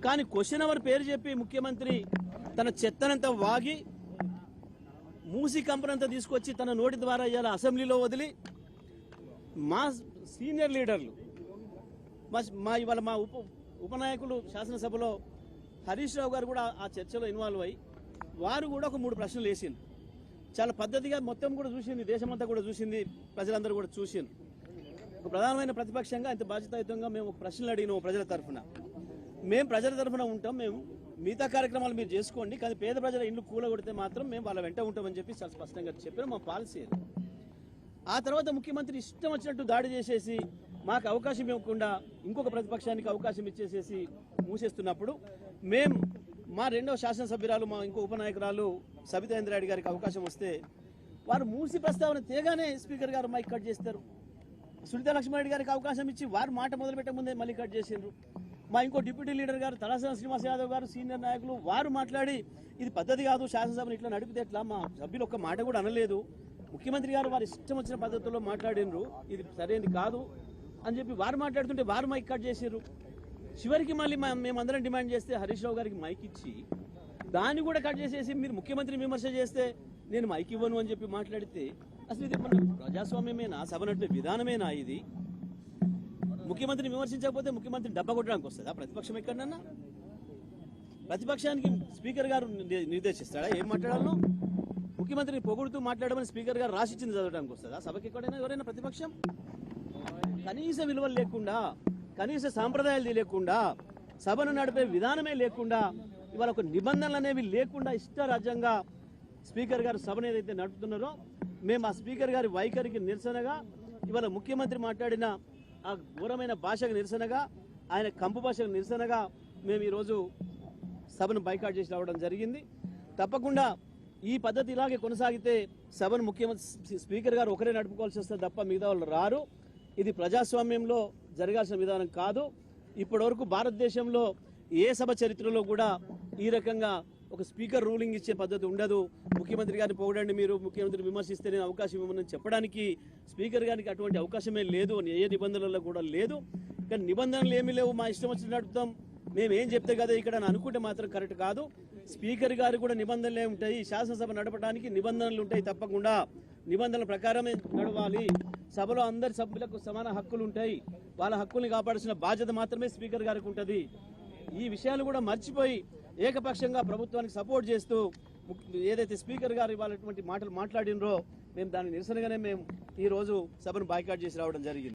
కానీ question hour పేరు చెప్పి ముఖ్యమంత్రి తన చెత్తనంతా వాగి మూసి కంపెనంతా తీసుకొచ్చి తన నోటి ద్వారా ఇవాళ అసెంబ్లీలో వదిలి మా సీనియర్ లీడర్లు మా ఇవాళ మా ఉపనాయకులు శాసనసభలో హరీష్ రావు గారు కూడా ఆ చర్చలో ఇన్వాల్వ్ అయ్యి వారు కూడా ఒక 3 ప్రశ్నలు వేసింది. చాలా పద్ధతిగా మొత్తం కూడా చూసింది, దేశమంతా కూడా చూసింది, ప్రజలందరూ కూడా చూసింది. ఒక ప్రధానమైన ప్రతిపక్షంగా ఇంత బాధ్యతాయుతంగా మేము ఒక ప్రశ్నలు అడిగినాము ప్రజల తరఫున. మేము ప్రజల తరఫున ఉంటాం, మేము మిగతా కార్యక్రమాలు మీరు చేసుకోండి, కానీ పేద ప్రజల ఇండ్లు కూలగొడితే మాత్రం మేము వాళ్ళ వెంట ఉంటామని చెప్పి చాలా స్పష్టంగా చెప్పిన మా పాలసీ. ఆ తర్వాత ముఖ్యమంత్రి ఇష్టం వచ్చినట్టు దాడి చేసేసి మాకు అవకాశం ఇవ్వకుండా ఇంకొక ప్రతిపక్షానికి అవకాశం ఇచ్చేసేసి మూసేస్తున్నప్పుడు మేము మా రెండవ శాసనసభ్యురాలు మా ఇంకో ఉపనాయకురాలు సబితా ఇంద్రారెడ్డి గారికి అవకాశం వస్తే వారు మూసి ప్రస్తావన తేగానే స్పీకర్ గారు మైక్ కట్ చేస్తారు. సునీతా లక్ష్మారెడ్డి గారికి అవకాశం ఇచ్చి వారు మాట మొదలుపెట్టే ముందే మళ్ళీ కట్ చేసిండ్రు. మా ఇంకో డిప్యూటీ లీడర్ గారు తలాసన శ్రీనివాస్ యాదవ్ గారు సీనియర్ నాయకులు వారు మాట్లాడి ఇది పద్ధతి కాదు, శాసనసభను ఇట్లా నడిపితే ఎట్లా, మా సభ్యులు ఒక్క మాట కూడా అనలేదు, ముఖ్యమంత్రి గారు వారి ఇష్టం వచ్చిన పద్ధతుల్లో మాట్లాడినరు, ఇది సరైనది కాదు అని చెప్పి వారు మాట్లాడుతుంటే వారు మైక్ కట్ చేసారు. చివరికి మళ్ళీ మేమందరం డిమాండ్ చేస్తే హరీష్ రావు గారికి మైక్ ఇచ్చి దాన్ని కూడా కట్ చేసేసి మీరు ముఖ్యమంత్రిని విమర్శ చేస్తే నేను మైక్ ఇవ్వను అని చెప్పి మాట్లాడితే అసలు ఇది మన ప్రజాస్వామ్యమేనా, సభ నడిపే విధానమేనా? ఇది ముఖ్యమంత్రిని విమర్శించకపోతే ముఖ్యమంత్రిని డబ్బా కొట్టడానికి వస్తుందా ప్రతిపక్షం ఎక్కడన్నా? ప్రతిపక్షానికి స్పీకర్ గారు నిర్దేశిస్తాడా ఏం మాట్లాడాలో? ముఖ్యమంత్రిని పొగుడుతూ మాట్లాడమని స్పీకర్ గారు రాసిచ్చింది చదవడానికి వస్తుందా సభకి ఎక్కడైనా ఎవరైనా ప్రతిపక్షం? కనీస విలువలు లేకుండా, కనీస సాంప్రదాయాలు లేకుండా, సభను నడిపే విధానమే లేకుండా, ఇవాళ ఒక నిబంధనలు అనేవి లేకుండా ఇష్టరాజ్యంగా స్పీకర్ గారు సభను ఏదైతే నడుపుతున్నారో మేము ఆ స్పీకర్ గారి వైఖరికి నిరసనగా ఇవాళ ముఖ్యమంత్రి మాట్లాడిన ఆ ఘోరమైన భాషకు నిరసనగా, ఆయన కంపు భాషకు నిరసనగా మేము ఈరోజు సభను బైకాట్ చేసి రావడం జరిగింది. తప్పకుండా ఈ పద్ధతి ఇలాగే కొనసాగితే సభను ముఖ్యమంత్రి స్పీకర్ గారు ఒకరే నడుపుకోవాల్సి వస్తుంది తప్ప మిగతా వాళ్ళు రారు. ఇది ప్రజాస్వామ్యంలో జరగాల్సిన విధానం కాదు. ఇప్పటివరకు భారతదేశంలో ఏ సభ చరిత్రలో కూడా ఈ రకంగా ఒక స్పీకర్ రూలింగ్ ఇచ్చే పద్ధతి ఉండదు. ముఖ్యమంత్రి గారిని పొగడండి, మీరు ముఖ్యమంత్రిని విమర్శిస్తే నేను అవకాశం ఇవ్వమని చెప్పడానికి స్పీకర్ గారికి అటువంటి అవకాశమే లేదు, ఏ నిబంధనలలో కూడా లేదు. కానీ నిబంధనలు ఏమీ లేవు, మా ఇష్టం వచ్చి నడుపుతాం, మేము ఏం చెప్తే కదా ఇక్కడ అనుకుంటే మాత్రం కరెక్ట్ కాదు. స్పీకర్ గారు కూడా నిబంధనలే ఉంటాయి, శాసనసభ నడపడానికి నిబంధనలు ఉంటాయి, తప్పకుండా నిబంధనల ప్రకారమే నడవాలి. సభలో అందరి సభ్యులకు సమాన హక్కులు ఉంటాయి, వాళ్ళ హక్కుల్ని కాపాడాల్సిన బాధ్యత మాత్రమే స్పీకర్ గారికి ఉంటుంది. ఈ విషయాలు కూడా మర్చిపోయి ఏకపక్షంగా ప్రభుత్వానికి సపోర్ట్ చేస్తూ ఏదైతే స్పీకర్ గారు ఇవాళటువంటి మాటలు మాట్లాడినరో మేము దానికి నిరసనగానే మేము ఈ రోజు సభను బాయ్కాట్ చేసి రావడం జరిగింది.